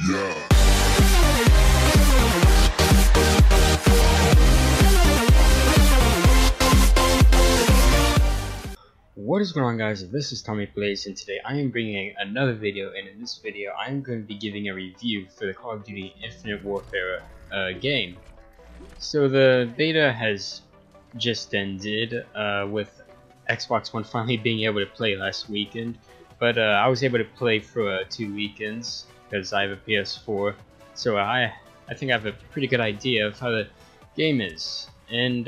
Yeah. What is going on, guys? This is Tommy Plays, and today I am bringing another video, and in this video I am going to be giving a review for the Call of Duty Infinite Warfare game. So the beta has just ended with Xbox One finally being able to play last weekend, but I was able to play for 2 weekends because I have a PS4, so I think I have a pretty good idea of how the game is. And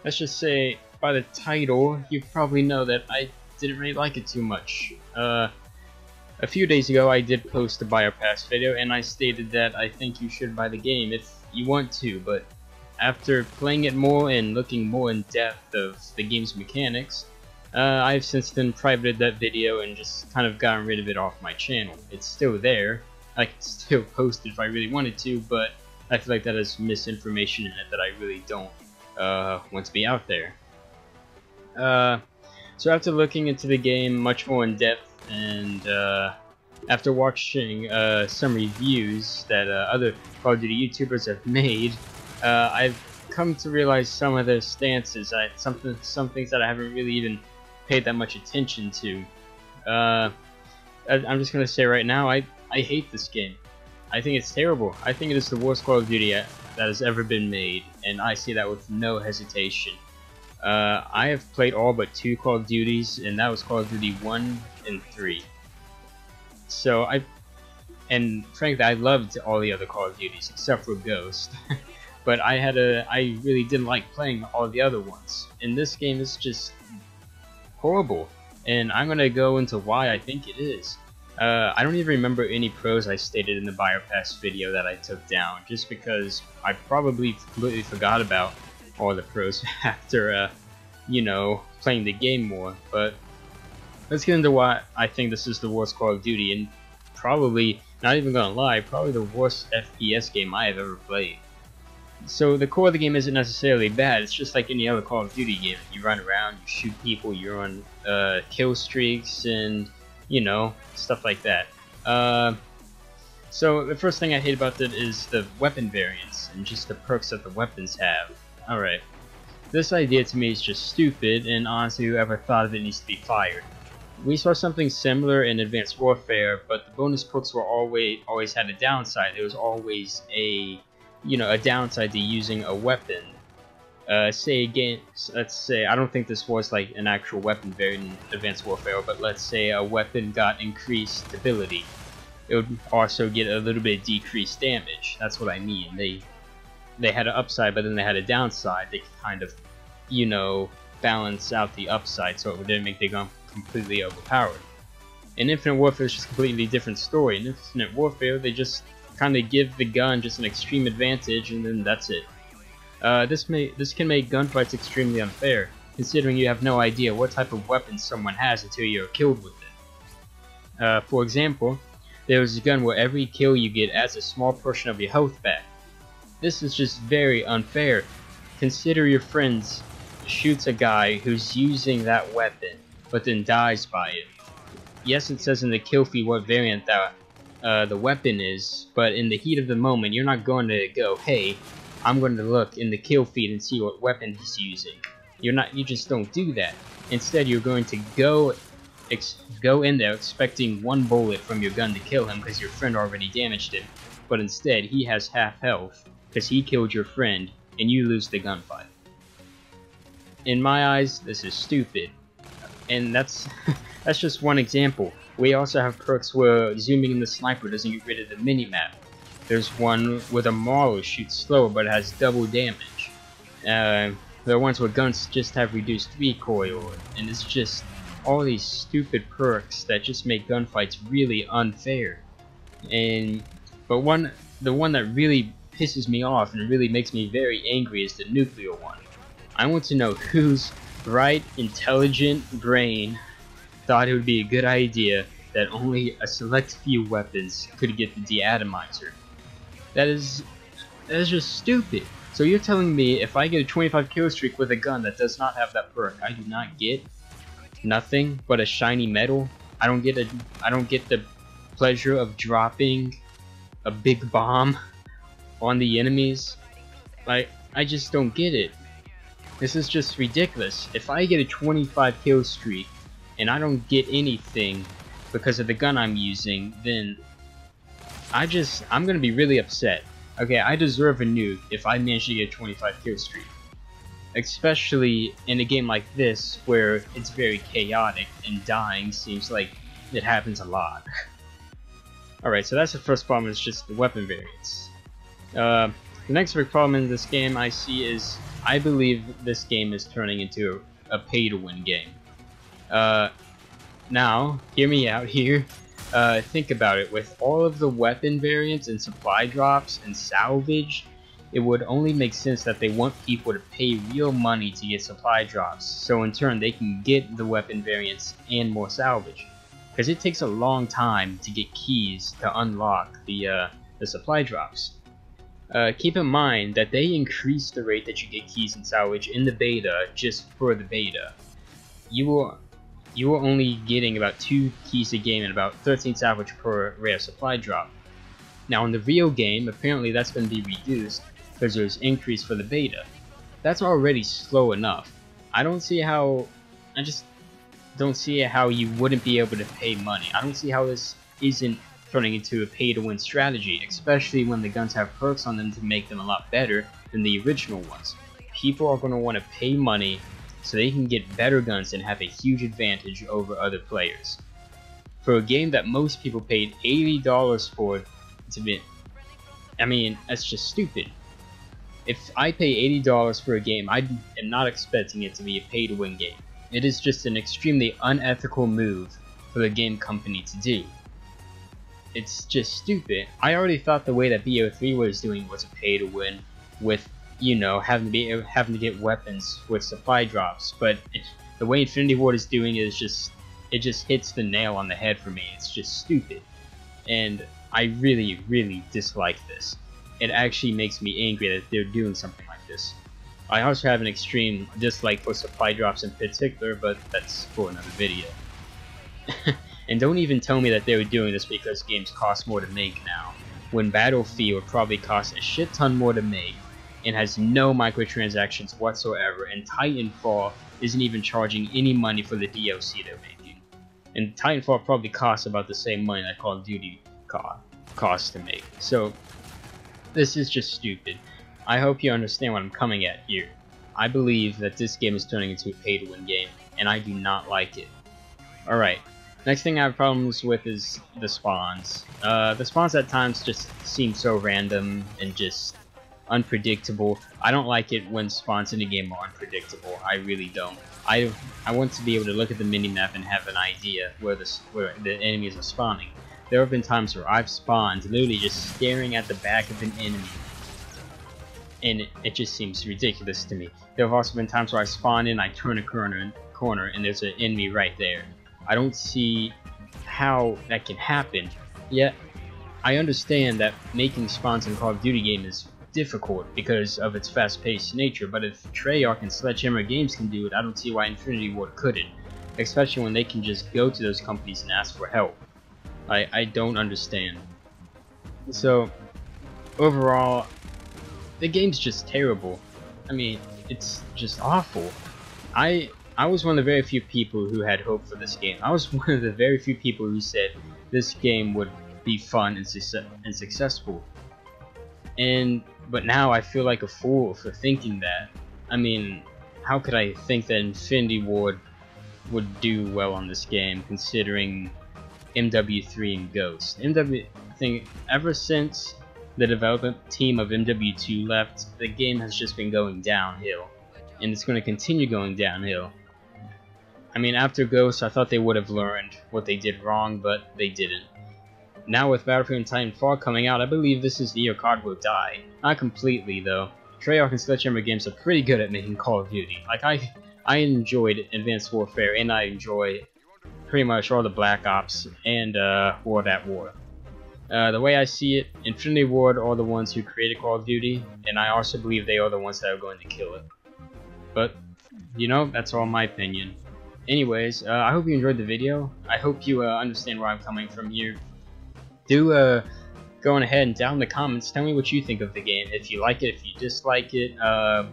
let's just say, by the title, you probably know that I didn't really like it too much. A few days ago I did post a buy or pass video, and I stated that I think you should buy the game if you want to, but after playing it more and looking more in depth of the game's mechanics, I've since then privated that video and just kind of gotten rid of it off my channel. It's still there, I can still post it if I really wanted to, but I feel like that has misinformation in it that I really don't want to be out there. So after looking into the game much more in depth, and after watching some reviews that other Call of Duty YouTubers have made, I've come to realize some of their stances, some things that I haven't really even paid that much attention to. I'm just gonna say right now, I hate this game. I think it's terrible. I think it is the worst Call of Duty that has ever been made, and I say that with no hesitation. I have played all but 2 Call of Duties, and that was Call of Duty 1 and 3. So and frankly, I loved all the other Call of Duties except for Ghost. But I really didn't like playing all the other ones. And this game is just horrible, and I'm gonna go into why I think it is. I don't even remember any pros I stated in the buy or pass video that I took down, just because I probably completely forgot about all the pros after, you know, playing the game more. But let's get into why I think this is the worst Call of Duty, and probably, not even gonna lie, probably the worst FPS game I have ever played. So the core of the game isn't necessarily bad, it's just like any other Call of Duty game. You run around, you shoot people, you're on kill streaks, and, you know, stuff like that. So the first thing I hate about it is the weapon variants, and just the perks that the weapons have. Alright, this idea to me is just stupid, and honestly whoever thought of it needs to be fired. We saw something similar in Advanced Warfare, but the bonus perks were always had a downside. There was always a downside to using a weapon. Let's say, I don't think this was like an actual weapon variant in Advanced Warfare, but let's say a weapon got increased stability. It would also get a little bit decreased damage. That's what I mean. They had an upside, but then they had a downside. They kind of, you know, balance out the upside so it didn't make the gun completely overpowered. In Infinite Warfare, it's just a completely different story. In Infinite Warfare, they just kind of give the gun just an extreme advantage, and then that's it. This can make gunfights extremely unfair, considering you have no idea what type of weapon someone has until you're killed with it. For example, there is a gun where every kill you get adds a small portion of your health back. This is just very unfair. Consider your friends shoots a guy who's using that weapon, but then dies by it. Yes, it says in the kill feed what variant that the weapon is, but in the heat of the moment, you're not going to go, hey, I'm going to look in the kill feed and see what weapon he's using. You just don't do that. Instead, you're going to go in there expecting 1 bullet from your gun to kill him because your friend already damaged him, but instead he has half health because he killed your friend, and you lose the gunfight. In my eyes, this is stupid, and that's just one example. We also have perks where zooming in the sniper doesn't get rid of the minimap. There's one where the Marlow shoots slower but it has double damage. There are ones where guns just have reduced recoil, and it's just all these stupid perks that just make gunfights really unfair. But the one that really pisses me off and really makes me very angry is the nuclear one. I want to know whose bright, intelligent brain thought it would be a good idea that only a select few weapons could get the deatomizer. That is just stupid. So you're telling me if I get a 25 kill streak with a gun that does not have that perk, I do not get nothing but a shiny medal? I don't get the pleasure of dropping a big bomb on the enemies. Like, I just don't get it. This is just ridiculous. If I get a 25 kill streak and I don't get anything because of the gun I'm using, then I'm gonna be really upset. Okay, I deserve a nuke if I manage to get a 25 kill streak. Especially in a game like this where it's very chaotic and dying seems like it happens a lot. Alright, so that's the first problem, is just the weapon variants. The next big problem in this game I see is I believe this game is turning into a pay-to-win game. Now, hear me out here. Think about it. With all of the weapon variants and supply drops and salvage, it would only make sense that they want people to pay real money to get supply drops, so in turn they can get the weapon variants and more salvage. Because it takes a long time to get keys to unlock the supply drops. Keep in mind that they increased the rate that you get keys and salvage in the beta just for the beta. You were only getting about 2 keys a game and about 13 salvage per rare supply drop. Now in the real game, apparently that's going to be reduced because there's increase for the beta. That's already slow enough. I just don't see how you wouldn't be able to pay money. I don't see how this isn't turning into a pay-to-win strategy, especially when the guns have perks on them to make them a lot better than the original ones. People are going to want to pay money so they can get better guns and have a huge advantage over other players. For a game that most people paid $80 for, that's just stupid. If I pay $80 for a game, I am not expecting it to be a pay-to-win game. It is just an extremely unethical move for the game company to do. It's just stupid. I already thought the way that BO3 was doing was a pay-to-win with, having to get weapons with supply drops, but the way Infinity Ward is doing it just hits the nail on the head for me. It's just stupid, and I really, really dislike this. It actually makes me angry that they're doing something like this. I also have an extreme dislike for supply drops in particular, but that's for another video. And don't even tell me that they were doing this because games cost more to make now, when Battlefield probably costs a shit ton more to make and has no microtransactions whatsoever, and Titanfall isn't even charging any money for the DLC they're making. And Titanfall probably costs about the same money that Call of Duty costs to make. So this is just stupid. I hope you understand what I'm coming at here. I believe that this game is turning into a pay-to-win game, and I do not like it. Alright, next thing I have problems with is the spawns. The spawns at times just seem so random and just unpredictable. I don't like it when spawns in a game are unpredictable. I really don't. I want to be able to look at the minimap and have an idea where the enemies are spawning. There have been times where I've spawned literally just staring at the back of an enemy, and it just seems ridiculous to me. There have also been times where I spawn in, I turn a corner, and there's an enemy right there. I don't see how that can happen. Yet, I understand that making spawns in a Call of Duty game is difficult because of its fast-paced nature, but if Treyarch and Sledgehammer Games can do it, I don't see why Infinity Ward couldn't. Especially when they can just go to those companies and ask for help. I don't understand. So, overall, the game's just terrible. I mean, it's just awful. I was one of the very few people who had hope for this game. I was one of the very few people who said this game would be fun and successful. But now I feel like a fool for thinking that. I mean, how could I think that Infinity Ward would do well on this game, considering MW3 and Ghost? Ever since the development team of MW2 left, the game has just been going downhill, and it's going to continue going downhill. I mean, after Ghost, I thought they would have learned what they did wrong, but they didn't. Now with Battlefield and Titanfall coming out, I believe this is the year COD will die. Not completely, though. Treyarch and Sledgehammer Games are pretty good at making Call of Duty. Like, I enjoyed Advanced Warfare, and I enjoy pretty much all the Black Ops and World at War. The way I see it, Infinity Ward are the ones who created Call of Duty, and I also believe they are the ones that are going to kill it. But, that's all my opinion. Anyways, I hope you enjoyed the video. I hope you understand where I'm coming from here. do go on ahead and down in the comments, tell me what you think of the game. If you like it, if you dislike it,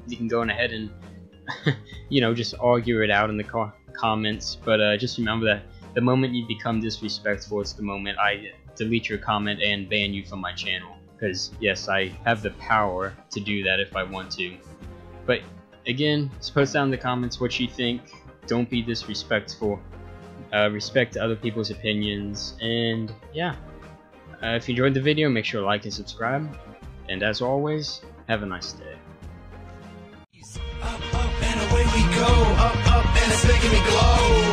you can go on ahead and you know, just argue it out in the comments. But just remember that the moment you become disrespectful, it's the moment I delete your comment and ban you from my channel. Because yes, I have the power to do that if I want to. But again, just post down in the comments what you think. Don't be disrespectful. Respect other people's opinions. And yeah, if you enjoyed the video, make sure to like and subscribe. And as always, have a nice day. Up, up, and away we go. Up, up, and it's making me glow.